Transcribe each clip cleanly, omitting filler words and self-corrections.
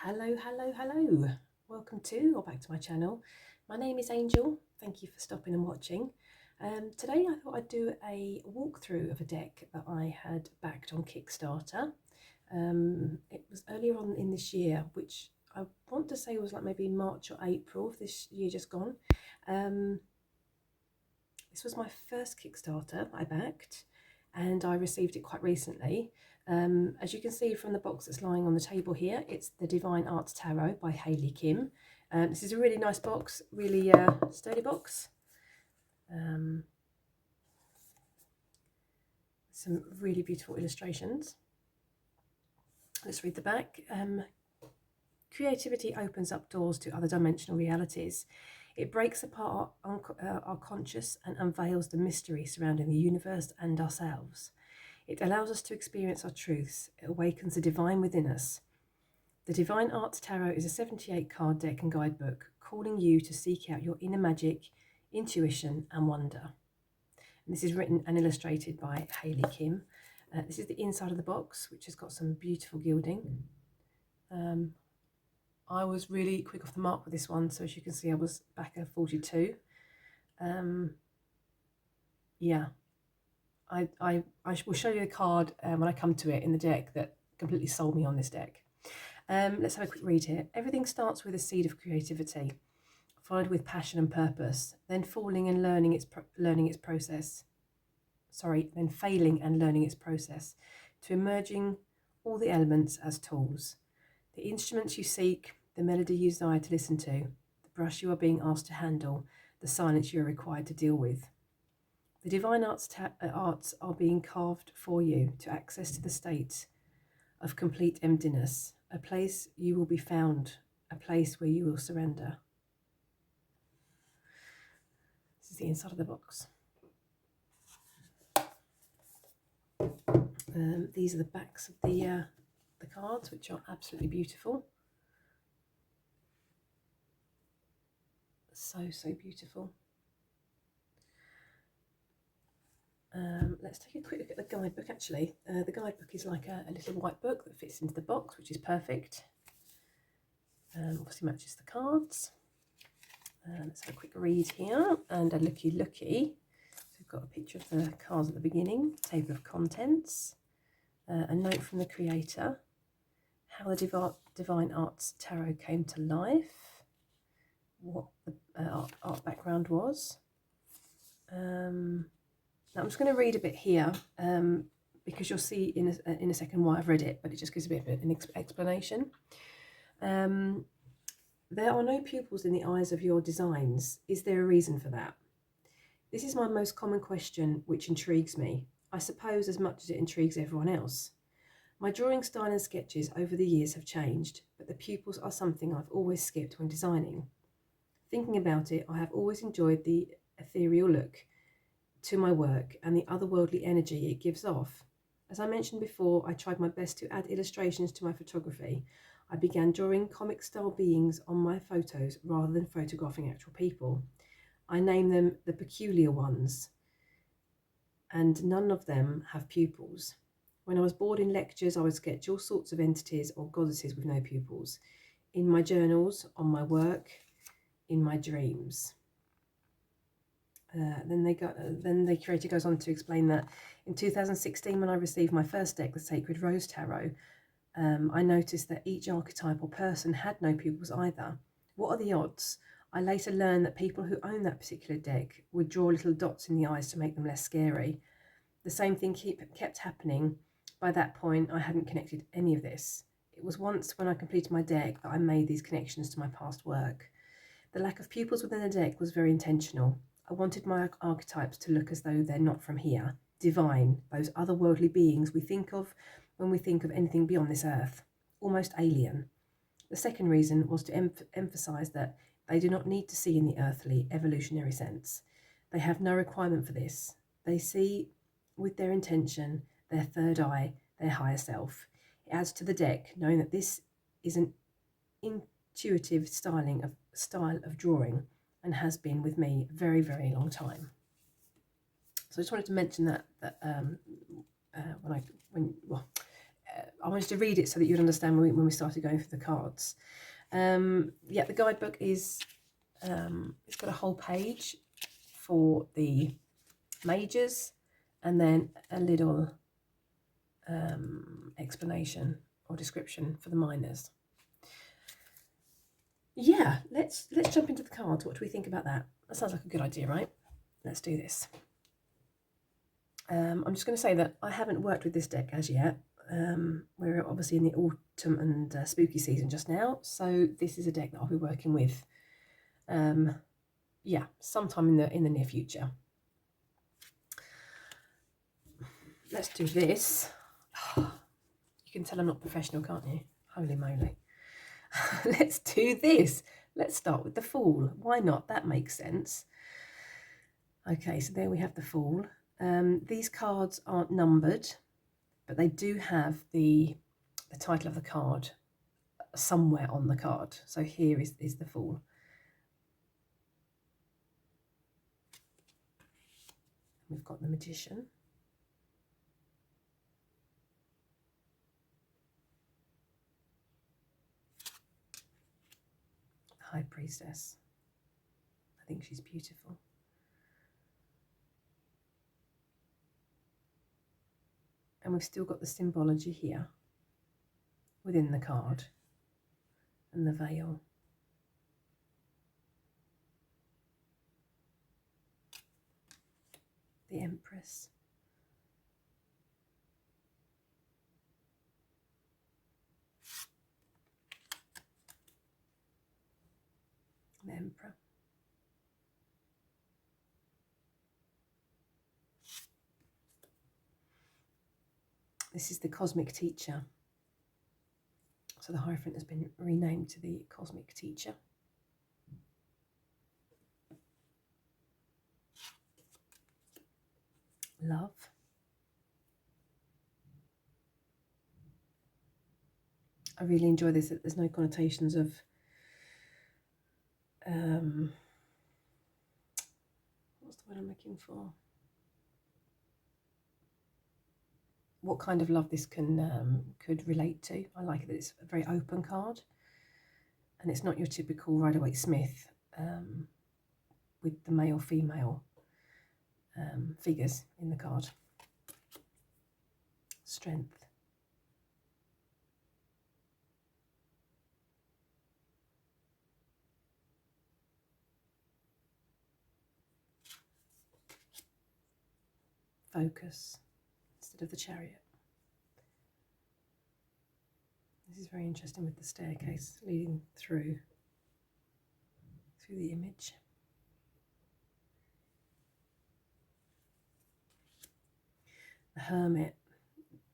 Hello. Welcome to or back to my channel. My name is Angel. Thank you for stopping and watching. Today I thought I'd do a walkthrough of a deck that I had backed on Kickstarter. It was earlier on in this year, which I want to say was like maybe March or April of this year just gone. This was my first Kickstarter I backed, and I received it quite recently. As you can see from the box that's lying on the table here, it's the Divine Arts Tarot by Hayley Kim. This is a really nice box, really sturdy box. Some really beautiful illustrations. Let's read the back. Creativity opens up doors to other dimensional realities. It breaks apart our conscious and unveils the mystery surrounding the universe and ourselves. It allows us to experience our truths. It awakens the divine within us. The Divine Arts Tarot is a 78 card deck and guidebook, calling you to seek out your inner magic, intuition and wonder. And this is written and illustrated by Hayley Kim. This is the inside of the box, which has got some beautiful gilding. I was really quick off the mark with this one, so as you can see I was back at 42. Yeah, I will show you a card when I come to it in the deck that completely sold me on this deck. Let's have a quick read here. Everything starts with a seed of creativity, followed with passion and purpose, then falling and learning its process. Then failing and learning its process, to emerging all the elements as tools. The instruments you seek, the melody you desire to listen to, the brush you are being asked to handle, the silence you are required to deal with. The Divine Arts are being carved for you to access to the state of complete emptiness, a place you will be found, a place where you will surrender. This is the inside of the box. These are the backs of the cards, which are absolutely beautiful. So beautiful. Let's take a quick look at the guidebook actually. The guidebook is like a little white book that fits into the box, which is perfect. Obviously matches the cards. Let's have a quick read here and a looky. So we've got a picture of the cards at the beginning, table of contents, a note from the creator, how the Divine Arts Tarot came to life, what the art background was. Now I'm just going to read a bit here because you'll see in a second why I've read it, but it just gives a bit of an explanation. There are no pupils in the eyes of your designs. Is there a reason for that? This is my most common question, which intrigues me, I suppose as much as it intrigues everyone else. My drawing style and sketches over the years have changed, but the pupils are something I've always skipped when designing. Thinking about it, I have always enjoyed the ethereal look to my work and the otherworldly energy it gives off. As I mentioned before, I tried my best to add illustrations to my photography. I began drawing comic style beings on my photos rather than photographing actual people. I name them the peculiar ones, and none of them have pupils. When I was bored in lectures, I would sketch all sorts of entities or goddesses with no pupils. In my journals, on my work, in my dreams. Then the creator goes on to explain that in 2016, when I received my first deck, the Sacred Rose Tarot, I noticed that each archetype or person had no pupils either. What are the odds? I later learned that people who own that particular deck would draw little dots in the eyes to make them less scary. The same thing kept happening. By that point, I hadn't connected any of this. It was once when I completed my deck that I made these connections to my past work. The lack of pupils within the deck was very intentional. I wanted my archetypes to look as though they're not from here, divine, those otherworldly beings we think of when we think of anything beyond this earth, almost alien. The second reason was to emphasize that they do not need to see in the earthly, evolutionary sense. They have no requirement for this. They see with their intention, their third eye, their higher self. It adds to the deck, knowing that this is an intuitive style of drawing and has been with me a very, very long time. So I just wanted to mention that I wanted to read it so that you'd understand when we started going through the cards. Yeah, the guidebook is, it's got a whole page for the majors and then a little explanation or description for the minors. Yeah, let's jump into the cards. What do we think about that? That sounds like a good idea, right? Let's do this. I'm just going to say that I haven't worked with this deck as yet. We're obviously in the autumn and spooky season just now, so this is a deck that I'll be working with, yeah, sometime in the near future. Let's do this. You can tell I'm not professional, can't you? Holy moly. Let's do this. Let's start with the Fool. Why not? That makes sense. Okay, so there we have the Fool. These cards aren't numbered, but they do have the title of the card somewhere on the card. So here is the Fool. We've got the Magician. High Priestess. I think she's beautiful. And we've still got the symbology here within the card and the veil. The Empress. The Emperor. This is the Cosmic Teacher. So the Hierophant has been renamed to the Cosmic Teacher. Love. I really enjoy this, that there's no connotations of what's the word I'm looking for? What kind of love this could relate to. I like that it's a very open card, and it's not your typical Rider-Waite-Smith with the male-female figures in the card. Strength. Focus instead of the Chariot. This is very interesting with the staircase leading through the image. The Hermit.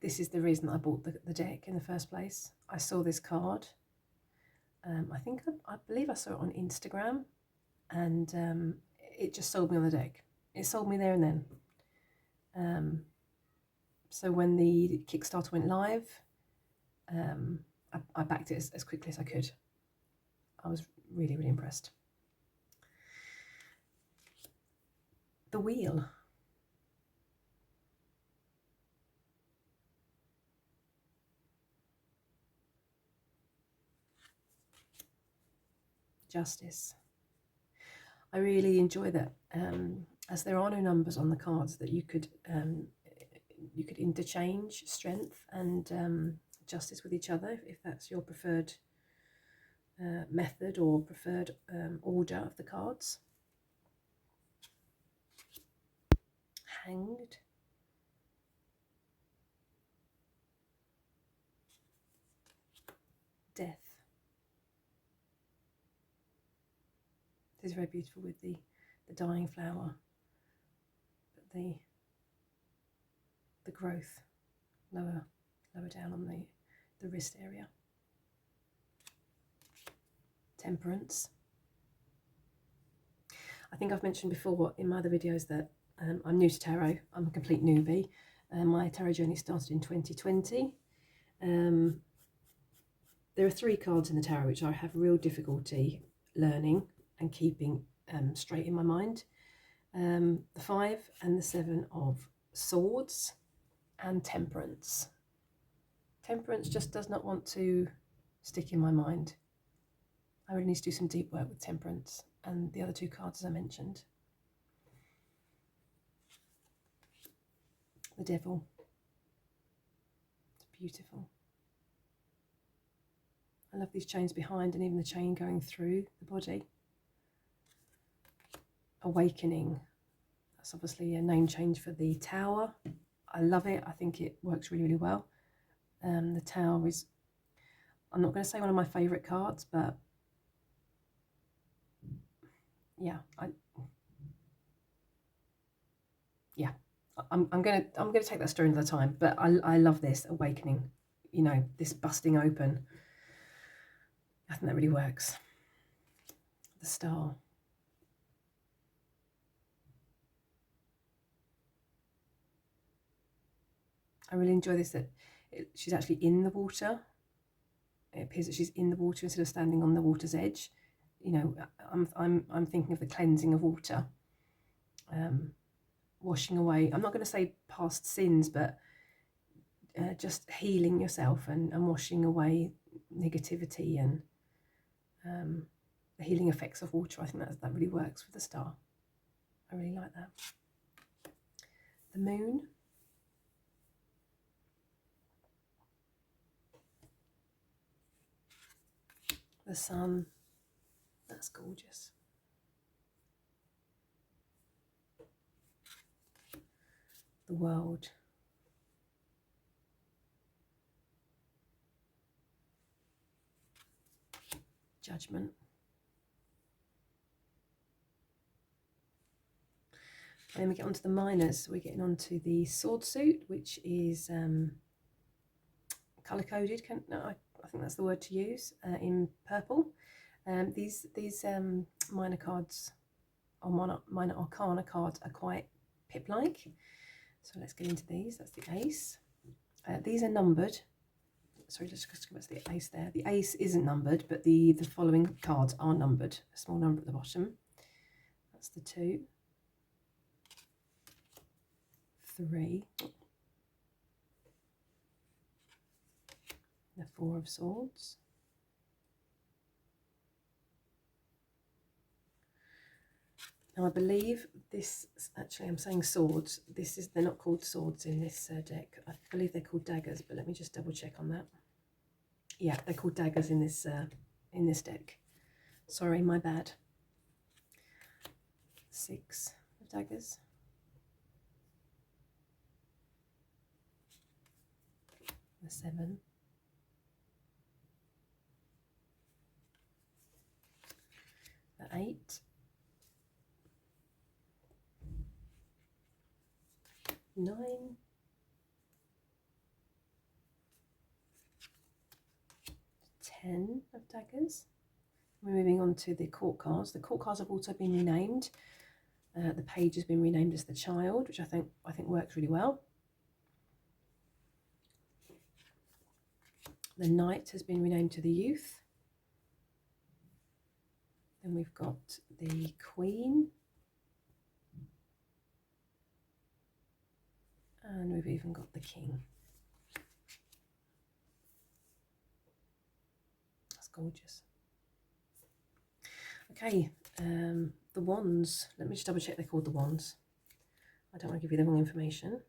This is the reason I bought the deck in the first place. I saw this card. I believe I saw it on Instagram, and it just sold me on the deck. It sold me there and then. So when the Kickstarter went live, I backed it as quickly as I could. I was really, really impressed. The Wheel. Justice. I really enjoy that, as there are no numbers on the cards, that you could interchange strength and justice with each other if that's your preferred method or preferred order of the cards. Hanged. Death. This is very beautiful with the dying flower, but the growth lower down on the wrist area. Temperance. I think I've mentioned before in my other videos that I'm new to tarot. I'm a complete newbie. My tarot journey started in 2020. There are 3 cards in the tarot which I have real difficulty learning and keeping straight in my mind. The 5 and the 7 of Swords and Temperance. Temperance just does not want to stick in my mind. I really need to do some deep work with Temperance and the other two cards as I mentioned. The Devil. It's beautiful. I love these chains behind and even the chain going through the body. Awakening. That's obviously a name change for the Tower. I love it. I think it works really, really well. The Tower is, I'm not going to say one of my favourite cards, but yeah, I'm gonna take that story another time. But I love this awakening. You know, this busting open. I think that really works. The Star. I really enjoy this, that she's actually in the water. It appears that she's in the water instead of standing on the water's edge. You know, I'm thinking of the cleansing of water, washing away. I'm not going to say past sins, but just healing yourself and washing away negativity and the healing effects of water. I think that really works with the Star. I really like that. The Moon. The Sun. That's gorgeous. The World. Judgment. And then we get onto the minors. We're getting onto the sword suit, which is colour coded. I think that's the word to use, in purple. These minor cards, or minor arcana cards, are quite pip-like. So let's get into these. That's the Ace. These are numbered. Sorry, just go back to the Ace there. The Ace isn't numbered, but the following cards are numbered. A small number at the bottom. That's the 2. 3. The 4 of Swords. Now I believe this, actually I'm saying swords, they're not called swords in this deck. I believe they're called daggers, but let me just double check on that. Yeah, they're called daggers in this deck. Sorry, my bad. 6 of daggers. The 7. The 8. 9. 10 of daggers. We're moving on to the court cards. The court cards have also been renamed. The Page has been renamed as the Child, which I think works really well. The Knight has been renamed to the Youth. Then we've got the Queen. And we've even got the King. That's gorgeous. Okay, the Wands. Let me just double check they're called the Wands. I don't want to give you the wrong information.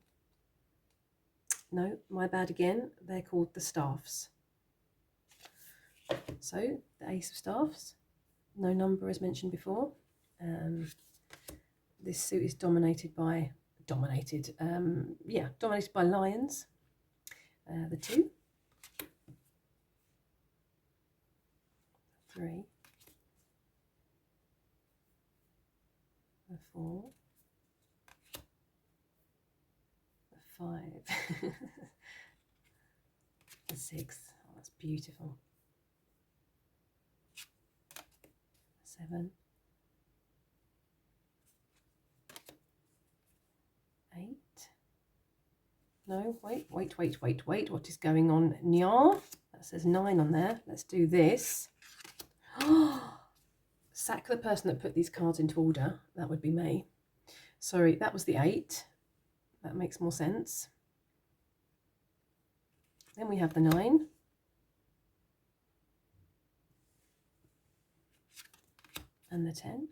No, my bad again. They're called the Staffs. So, the Ace of Staffs. No number as mentioned before. This suit is dominated by lions. The 2, 3, the 4, the 5, the 6. Oh, that's beautiful. 7, 8. No, wait. What is going on? Nya. That says 9 on there. Let's do this. Sack the person that put these cards into order. That would be me. Sorry, that was the 8. That makes more sense. Then we have the 9. And the 10.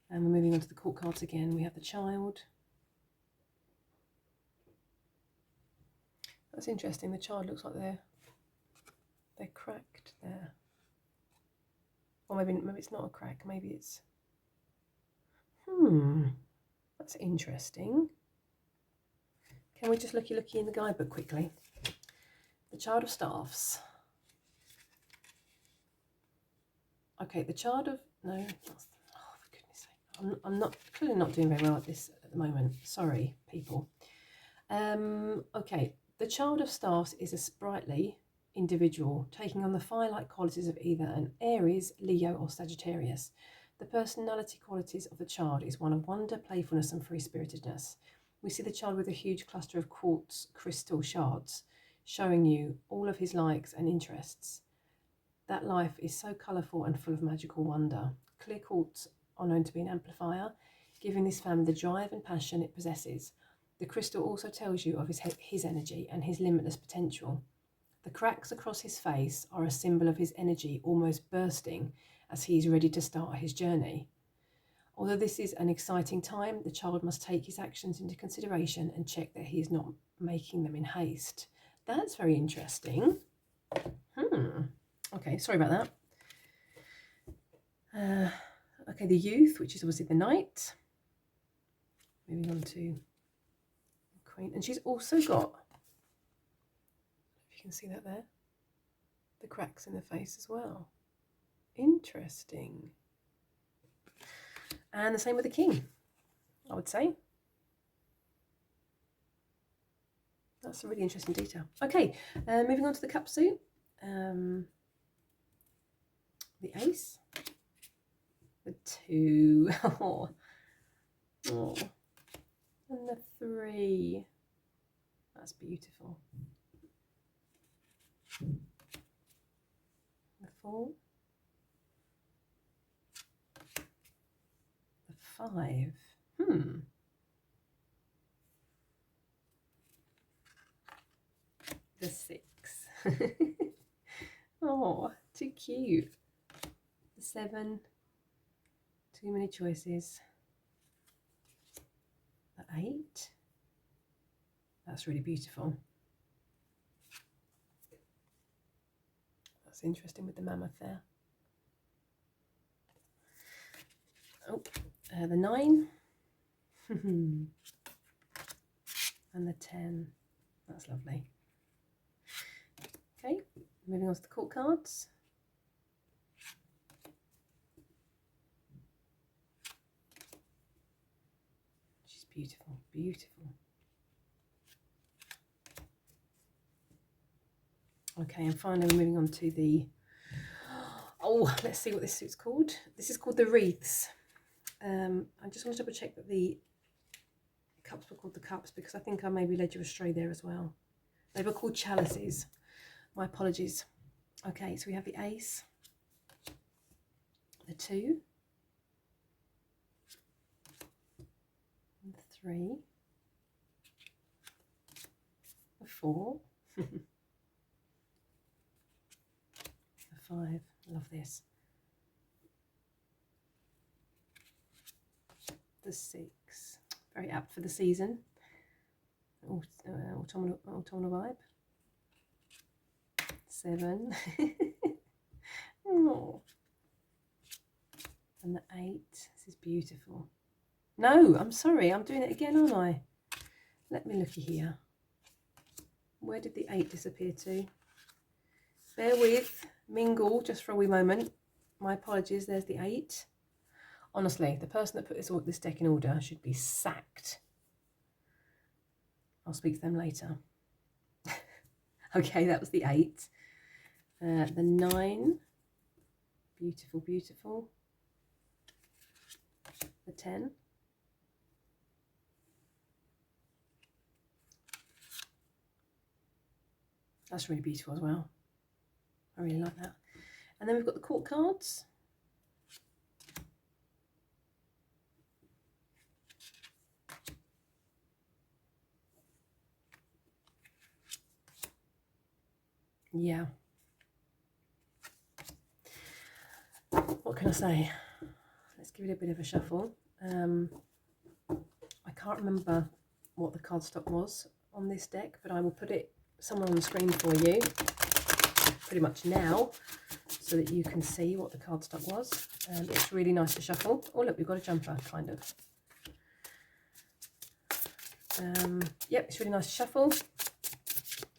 And we're moving on to the court cards again. We have the Child. That's interesting. The Child looks like they're cracked there. Or maybe it's not a crack. Maybe it's... That's interesting. Can we just looky in the guidebook quickly? The Child of Staffs. Okay, the Child of... No, that's... Oh, for goodness sake. I'm clearly not doing very well at this at the moment. Sorry, people. Okay, the Child of Staffs is a sprightly individual, taking on the fire-like qualities of either an Aries, Leo, or Sagittarius. The personality qualities of the Child is one of wonder, playfulness, and free-spiritedness. We see the Child with a huge cluster of quartz crystal shards, showing you all of his likes and interests. That life is so colourful and full of magical wonder. Clear quartz are known to be an amplifier, giving this family the drive and passion it possesses. The crystal also tells you of his energy and his limitless potential. The cracks across his face are a symbol of his energy almost bursting as he is ready to start his journey. Although this is an exciting time, the Child must take his actions into consideration and check that he is not making them in haste. That's very interesting. Okay, sorry about that. Okay, the Youth, which is obviously the Knight. Moving on to the Queen. And she's also got, if you can see that there, the cracks in the face as well. Interesting. And the same with the King, I would say. That's a really interesting detail. Okay, moving on to the Cup suit. The Ace. The 2. Oh. And the 3. That's beautiful. The 4. The 5. The 6. Oh, too cute. The 7. Too many choices. The 8. That's really beautiful. That's interesting with the mammoth there. Oh, the 9. And the 10. That's lovely. Okay, moving on to the court cards. She's beautiful, beautiful. Okay, and finally we're moving on to the... Oh, let's see what this suit's called. This is called the Wreaths. I just want to double check that the cups were called the cups, because I think I maybe led you astray there as well. They were called chalices. My apologies. Okay, so we have the Ace, the 2, the 3, the 4, the 5. I love this. The 6. Very apt for the season. Autumnal vibe. 7. Oh. And the 8. This is beautiful. No, I'm sorry. I'm doing it again, aren't I? Let me looky here. Where did the 8 disappear to? Bear with. Mingle just for a wee moment. My apologies. There's the 8. Honestly, the person that put this deck in order should be sacked. I'll speak to them later. Okay, that was the 8. The 9. Beautiful, beautiful. The 10. That's really beautiful as well. I really like that. And then we've got the court cards. Yeah. What can I say? Let's give it a bit of a shuffle. I can't remember what the cardstock was on this deck, but I will put it somewhere on the screen for you pretty much now so that you can see what the cardstock was. It's really nice to shuffle. Oh look, we've got a jumper, kind of. Yep, it's really nice to shuffle,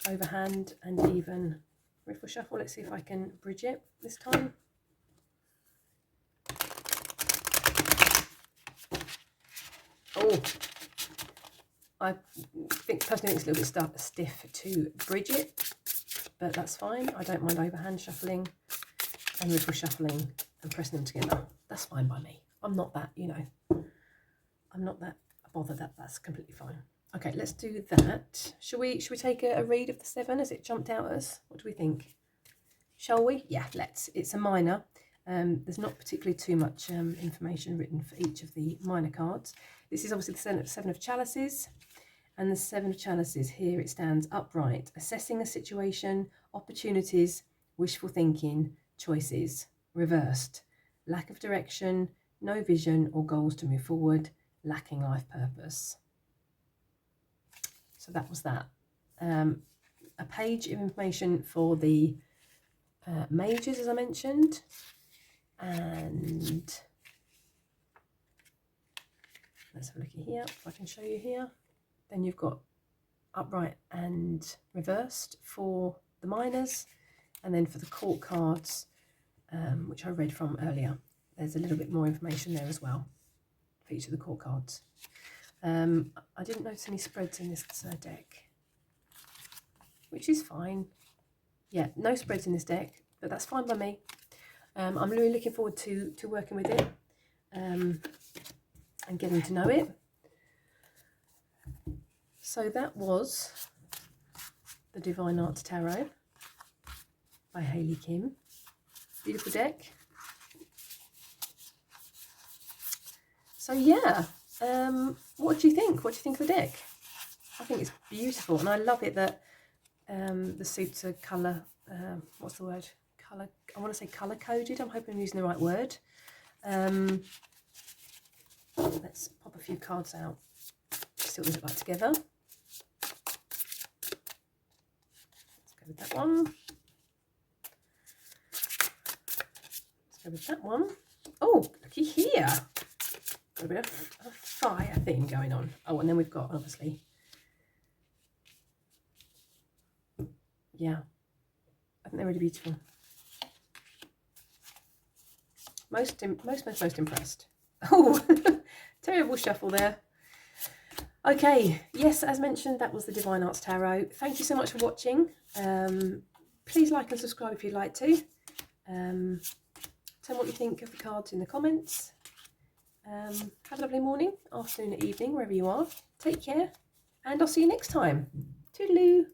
overhand and even riffle shuffle. Let's see if I can bridge it this time. Oh, I personally think it's a little bit stiff to bridge it, but that's fine. I don't mind overhand shuffling and riffle shuffling and pressing them together. That's fine by me. I'm not that, you know, I'm not that bothered. That's completely fine. Okay, let's do that. Should we take a read of the 7 as it jumped out at us? What do we think? Shall we? Yeah, let's. It's a minor. There's not particularly too much information written for each of the minor cards. This is obviously the 7 of chalices, and the 7 of chalices, here it stands upright, assessing a situation, opportunities, wishful thinking, choices, reversed, lack of direction, no vision or goals to move forward, lacking life purpose. So that was that. A page of information for the majors, as I mentioned, and let's have a look at here, if I can show you here. Then you've got upright and reversed for the minors, and then for the court cards, which I read from earlier, there's a little bit more information there as well for each of the court cards. I didn't notice any spreads in this deck, which is fine. Yeah, no spreads in this deck, but that's fine by me. I'm really looking forward to working with it and getting to know it. So that was the Divine Arts Tarot by Hayley Kim. Beautiful deck. So yeah, what do you think? What do you think of the deck? I think it's beautiful, and I love it that the suits are colour, what's the word? Colour, I want to say colour coded. I'm hoping I'm using the right word. Let's pop a few cards out, see what they look like together. Let's go with that one. Let's go with that one. Oh, looky here. Got a bit of a fire thing going on. Oh, and then we've got, obviously, yeah, I think they're really beautiful. Most impressed. Oh, terrible shuffle there. Okay, yes, as mentioned, that was the Divine Arts Tarot. Thank you so much for watching. Please like and subscribe if you'd like to. Tell me what you think of the cards in the comments. Have a lovely morning, afternoon, evening, wherever you are. Take care, and I'll see you next time. Toodaloo.